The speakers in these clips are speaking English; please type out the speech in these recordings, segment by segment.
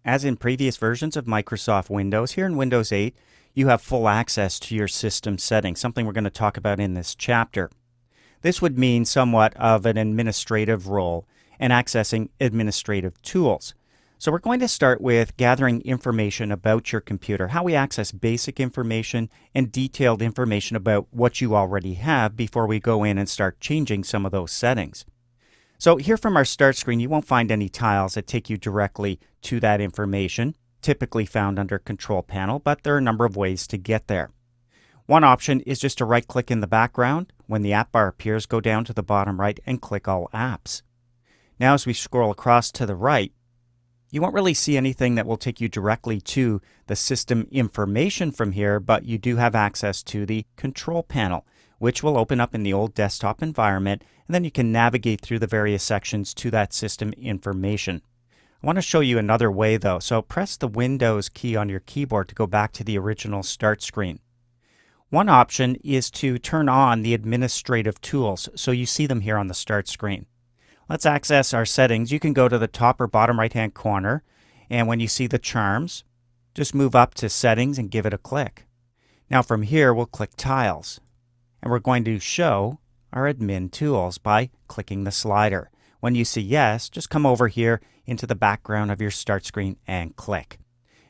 As in previous versions of Microsoft Windows, here in Windows 8, you have full access to your system settings, something we're going to talk about in this chapter. This would mean somewhat of an administrative role and accessing administrative tools. So we're going to start with gathering information about your computer, how we access basic information and detailed information about what you already have before we go in and start changing some of those settings. So here from our start screen, you won't find any tiles that take you directly to that information, typically found under Control Panel, but there are a number of ways to get there. One option is just to right-click in the background. When the app bar appears, go down to the bottom right and click All Apps. Now as we scroll across to the right, you won't really see anything that will take you directly to the system information from here, but you do have access to the Control Panel, which will open up in the old desktop environment, and then you can navigate through the various sections to that system information. I want to show you another way though, so press the Windows key on your keyboard to go back to the original start screen. One option is to turn on the administrative tools, so you see them here on the start screen. Let's access our settings. You can go to the top or bottom right-hand corner, and when you see the charms, just move up to Settings and give it a click. Now from here, we'll click Tiles, and we're going to show our admin tools by clicking the slider. When you see yes, just come over here into the background of your start screen and click.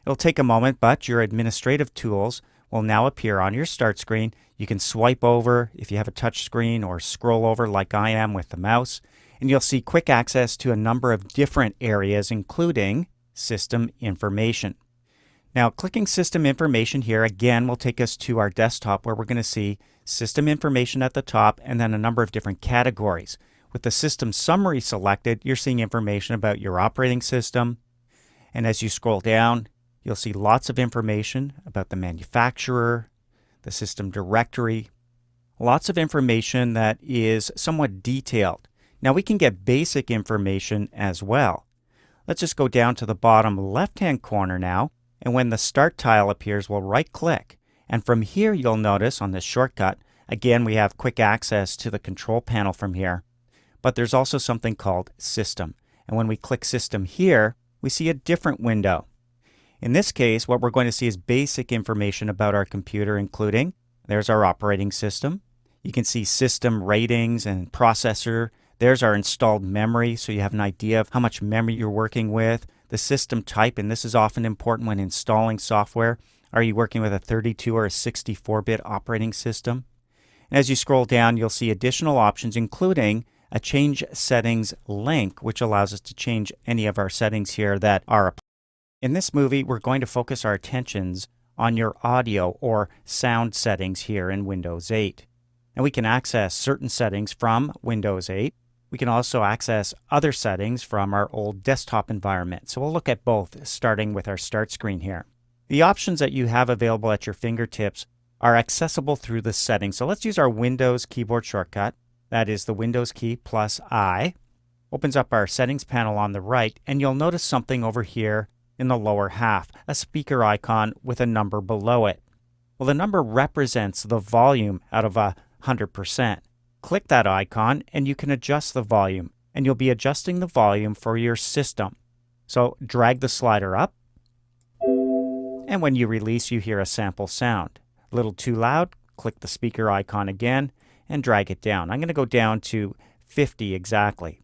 It'll take a moment, but your administrative tools will now appear on your start screen. You can swipe over if you have a touch screen or scroll over like I am with the mouse, and you'll see quick access to a number of different areas, including system information. Now, clicking System Information here again will take us to our desktop where we're going to see System Information at the top and then a number of different categories. With the System Summary selected, you're seeing information about your operating system. And as you scroll down, you'll see lots of information about the manufacturer, the system directory, lots of information that is somewhat detailed. Now, we can get basic information as well. Let's just go down to the bottom left-hand corner now. And when the Start tile appears, we'll right-click. And from here, you'll notice on this shortcut, again, we have quick access to the Control Panel from here. But there's also something called System. And when we click System here, we see a different window. In this case, what we're going to see is basic information about our computer, including there's our operating system. You can see system ratings and processor. There's our installed memory, so you have an idea of how much memory you're working with. The system type, and this is often important when installing software. Are you working with a 32 or a 64-bit operating system? And as you scroll down, you'll see additional options, including a Change Settings link, which allows us to change any of our settings here that are applied. In this movie, we're going to focus our attentions on your audio or sound settings here in Windows 8. And we can access certain settings from Windows 8. We can also access other settings from our old desktop environment. So we'll look at both, starting with our start screen here. The options that you have available at your fingertips are accessible through the settings. So let's use our Windows keyboard shortcut. That is the Windows key plus I. Opens up our settings panel on the right, and you'll notice something over here in the lower half, a speaker icon with a number below it. Well, the number represents the volume out of 100%. Click that icon and you can adjust the volume, and you'll be adjusting the volume for your system. So drag the slider up, and when you release, you hear a sample sound. A little too loud, click the speaker icon again and drag it down. I'm going to go down to 50 exactly.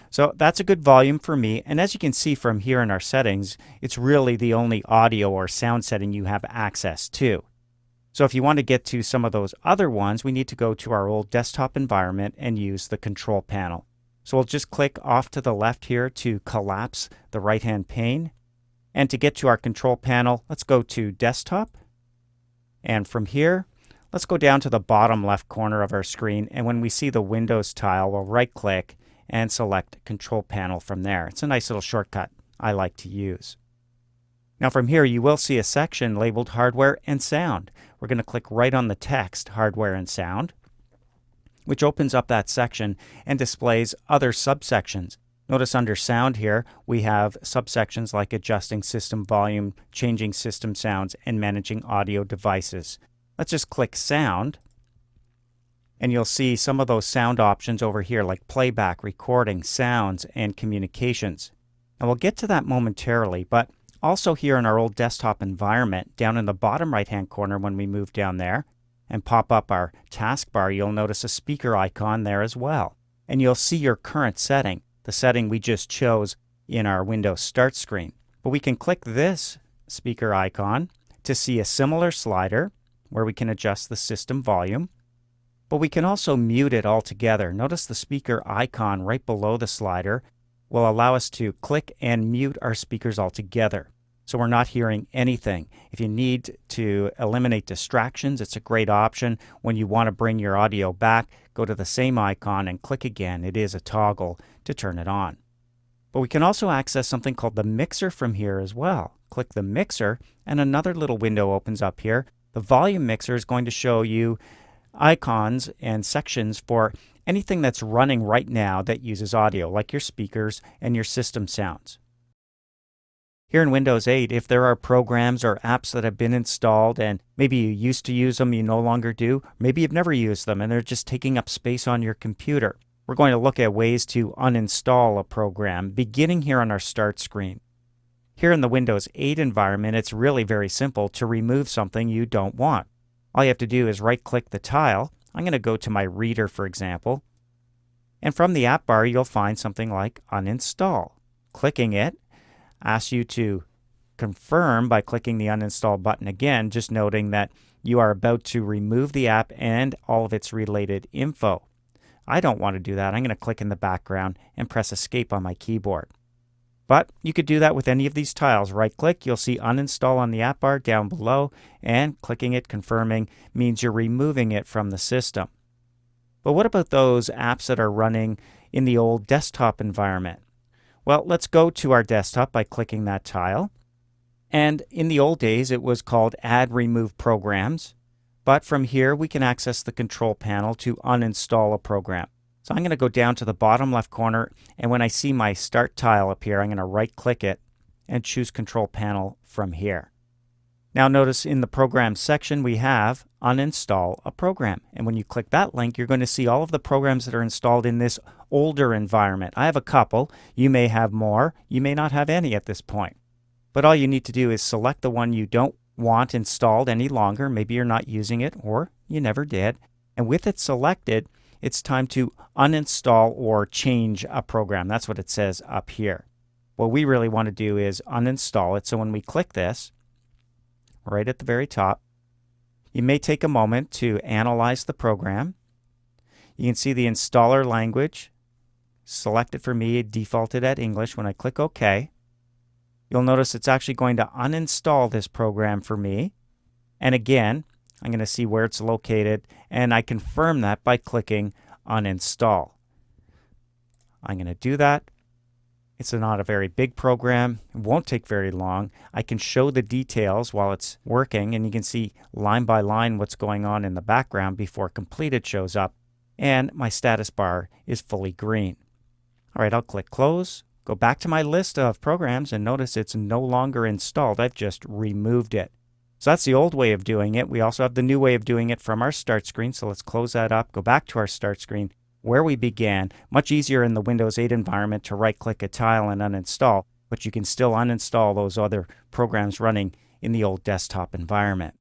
So that's a good volume for me, and as you can see from here in our settings, it's really the only audio or sound setting you have access to. So if you want to get to some of those other ones, we need to go to our old desktop environment and use the Control Panel. So we'll just click off to the left here to collapse the right-hand pane. And to get to our Control Panel, let's go to Desktop. And from here, let's go down to the bottom left corner of our screen. And when we see the Windows tile, we'll right-click and select Control Panel from there. It's a nice little shortcut I like to use. Now from here, you will see a section labeled Hardware and Sound. We're going to click right on the text, Hardware and Sound, which opens up that section and displays other subsections. Notice under Sound here, we have subsections like adjusting system volume, changing system sounds, and managing audio devices. Let's just click Sound, and you'll see some of those sound options over here like playback, recording, sounds, and communications. And we'll get to that momentarily, but also here in our old desktop environment, down in the bottom right-hand corner when we move down there and pop up our taskbar, you'll notice a speaker icon there as well. And you'll see your current setting, the setting we just chose in our Windows Start screen. But we can click this speaker icon to see a similar slider where we can adjust the system volume. But we can also mute it altogether. Notice the speaker icon right below the slider will allow us to click and mute our speakers altogether, so we're not hearing anything. If you need to eliminate distractions, it's a great option. When you want to bring your audio back, go to the same icon and click again. It is a toggle to turn it on. But we can also access something called the mixer from here as well. Click the mixer and another little window opens up here. The volume mixer is going to show you icons and sections for anything that's running right now that uses audio, like your speakers and your system sounds. Here in Windows 8, if there are programs or apps that have been installed and maybe you used to use them, you no longer do, maybe you've never used them and they're just taking up space on your computer, we're going to look at ways to uninstall a program, beginning here on our Start screen. Here in the Windows 8 environment, it's really very simple to remove something you don't want. All you have to do is right-click the tile. I'm going to go to my reader, for example. And from the app bar, you'll find something like Uninstall. Clicking it asks you to confirm by clicking the Uninstall button again, just noting that you are about to remove the app and all of its related info. I don't want to do that. I'm going to click in the background and press Escape on my keyboard. But you could do that with any of these tiles. Right-click, you'll see Uninstall on the app bar down below, and clicking it, confirming, means you're removing it from the system. But what about those apps that are running in the old desktop environment? Well, let's go to our desktop by clicking that tile. And in the old days, it was called Add Remove Programs. But from here, we can access the control panel to uninstall a program. So I'm going to go down to the bottom left corner, and when I see my Start tile appear, I'm going to right-click it and choose Control Panel from here. Now notice in the Programs section we have Uninstall a Program. And when you click that link, you're going to see all of the programs that are installed in this older environment. I have a couple. You may have more. You may not have any at this point. But all you need to do is select the one you don't want installed any longer. Maybe you're not using it, or you never did. And with it selected, it's time to uninstall or change a program. That's what it says up here. What we really want to do is uninstall it. So when we click this, right at the very top, you may take a moment to analyze the program. You can see the installer language selected for me, defaulted at English. When I click OK, you'll notice it's actually going to uninstall this program for me. And again, I'm going to see where it's located, and I confirm that by clicking Uninstall. I'm going to do that. It's not a very big program. It won't take very long. I can show the details while it's working, and you can see line by line what's going on in the background before completed shows up, and my status bar is fully green. All right, I'll click Close, go back to my list of programs, and notice it's no longer installed. I've just removed it. So that's the old way of doing it. We also have the new way of doing it from our Start screen. So let's close that up, go back to our Start screen where we began. Much easier in the Windows 8 environment to right-click a tile and uninstall, but you can still uninstall those other programs running in the old desktop environment.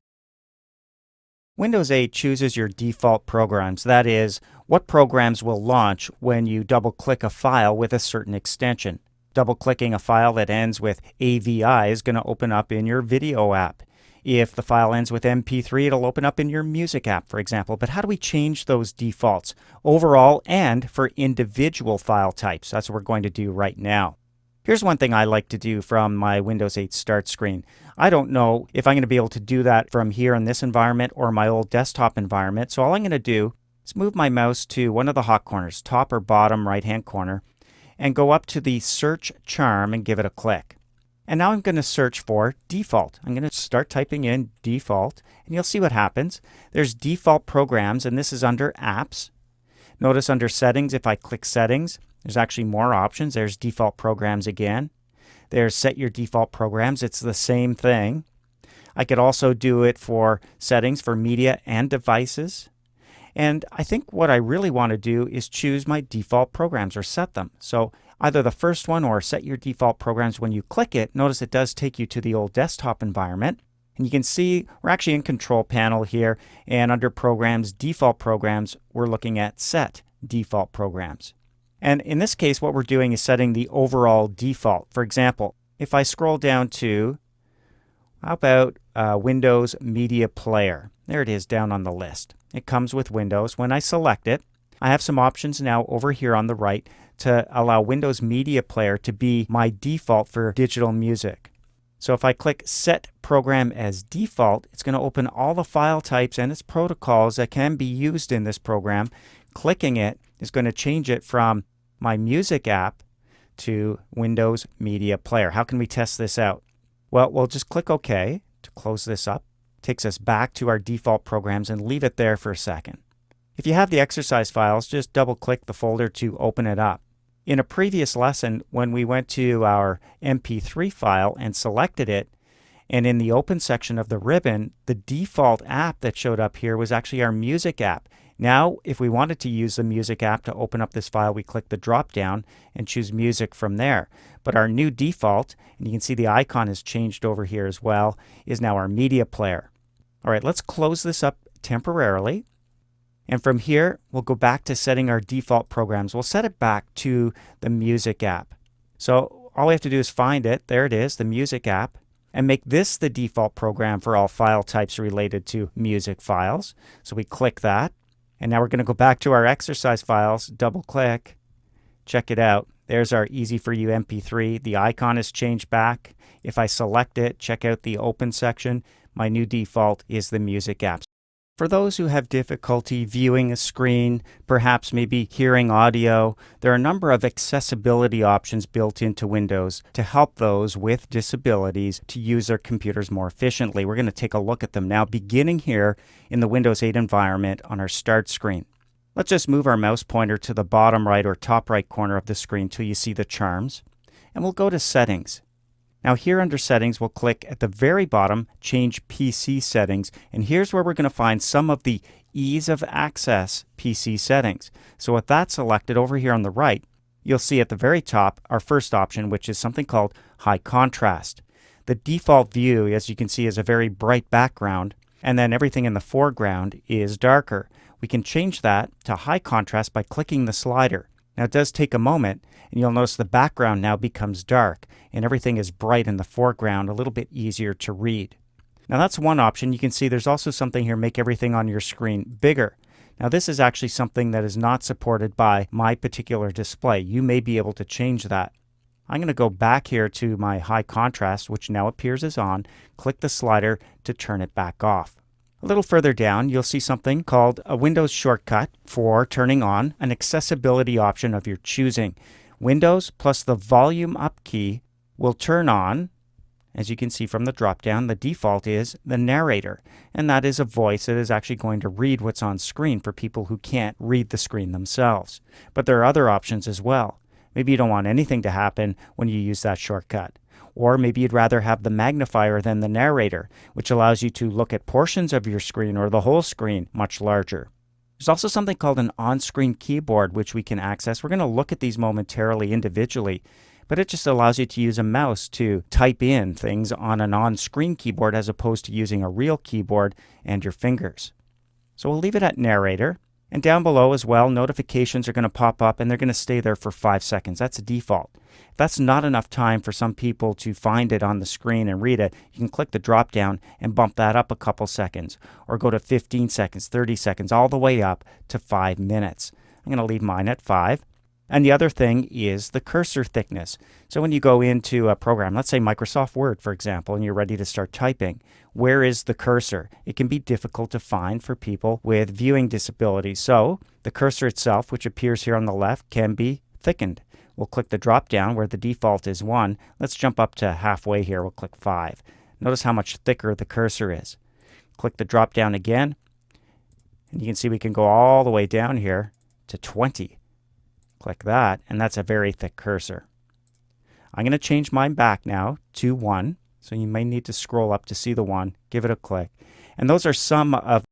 Windows 8 chooses your default programs. That is, what programs will launch when you double-click a file with a certain extension. Double-clicking a file that ends with AVI is going to open up in your video app. If the file ends with MP3, it'll open up in your music app, for example. But how do we change those defaults overall and for individual file types? That's what we're going to do right now. Here's one thing I like to do from my Windows 8 Start screen. I don't know if I'm going to be able to do that from here in this environment or my old desktop environment. So all I'm going to do is move my mouse to one of the hot corners, top or bottom right-hand corner, and go up to the Search Charm and give it a click. And now I'm going to search for default. I'm going to start typing in default, and you'll see what happens. There's default programs, and this is under apps. Notice under settings, if I click settings, there's actually more options. There's default programs again. There's set your default programs. It's the same thing. I could also do it for settings for media and devices. And I think what I really want to do is choose my default programs or set them. So either the first one or set your default programs. When you click it, notice it does take you to the old desktop environment. And you can see we're actually in Control Panel here, and under Programs, Default Programs, we're looking at Set Default Programs. And in this case, what we're doing is setting the overall default. For example, if I scroll down to, how about Windows Media Player? There it is down on the list. It comes with Windows. When I select it, I have some options now over here on the right to allow Windows Media Player to be my default for digital music. So if I click Set Program as Default, it's going to open all the file types and its protocols that can be used in this program. Clicking it is going to change it from my music app to Windows Media Player. How can we test this out? Well, we'll just click OK to close this up. It takes us back to our default programs and leave it there for a second. If you have the exercise files, just double-click the folder to open it up. In a previous lesson, when we went to our MP3 file and selected it, and in the Open section of the ribbon, the default app that showed up here was actually our music app. Now, if we wanted to use the music app to open up this file, we click the drop-down and choose music from there. But our new default, and you can see the icon has changed over here as well, is now our media player. All right, let's close this up temporarily. And from here, we'll go back to setting our default programs. We'll set it back to the music app. So all we have to do is find it. There it is, the music app, and make this the default program for all file types related to music files. So we click that. And now we're going to go back to our exercise files, double click, check it out. There's our Easy For You MP3. The icon has changed back. If I select it, check out the Open section. My new default is the music app. For those who have difficulty viewing a screen, perhaps maybe hearing audio, there are a number of accessibility options built into Windows to help those with disabilities to use their computers more efficiently. We're going to take a look at them now, beginning here in the Windows 8 environment on our Start screen. Let's just move our mouse pointer to the bottom right or top right corner of the screen till you see the charms, and we'll go to Settings. Now here under Settings, we'll click at the very bottom, Change PC Settings, and here's where we're going to find some of the Ease of Access PC settings. So with that selected over here on the right, you'll see at the very top our first option, which is something called High Contrast. The default view, as you can see, is a very bright background, and then everything in the foreground is darker. We can change that to High Contrast by clicking the slider. Now it does take a moment, and you'll notice the background now becomes dark, and everything is bright in the foreground, a little bit easier to read. Now that's one option. You can see there's also something here, make everything on your screen bigger. Now this is actually something that is not supported by my particular display. You may be able to change that. I'm going to go back here to my High Contrast, which now appears as on, click the slider to turn it back off. A little further down, you'll see something called a Windows shortcut for turning on an accessibility option of your choosing. Windows plus the volume up key will turn on, as you can see from the drop-down, the default is the narrator. And that is a voice that is actually going to read what's on screen for people who can't read the screen themselves. But there are other options as well. Maybe you don't want anything to happen when you use that shortcut. Or maybe you'd rather have the magnifier than the narrator, which allows you to look at portions of your screen or the whole screen much larger. There's also something called an on-screen keyboard, which we can access. We're going to look at these momentarily individually, but it just allows you to use a mouse to type in things on an on-screen keyboard as opposed to using a real keyboard and your fingers. So we'll leave it at narrator. And down below as well, notifications are going to pop up and they're going to stay there for 5 seconds. That's a default. If that's not enough time for some people to find it on the screen and read it, you can click the drop down and bump that up a couple seconds, or go to 15 seconds, 30 seconds, all the way up to 5 minutes. I'm going to leave mine at 5. And the other thing is the cursor thickness. So when you go into a program, let's say Microsoft Word, for example, and you're ready to start typing, where is the cursor? It can be difficult to find for people with viewing disabilities. So the cursor itself, which appears here on the left, can be thickened. We'll click the drop down where the default is 1. Let's jump up to halfway here. We'll click 5. Notice how much thicker the cursor is. Click the drop down again, and you can see we can go all the way down here to 20. Click that, and that's a very thick cursor. I'm going to change mine back now to 1. So you may need to scroll up to see the 1. Give it a click. And those are some of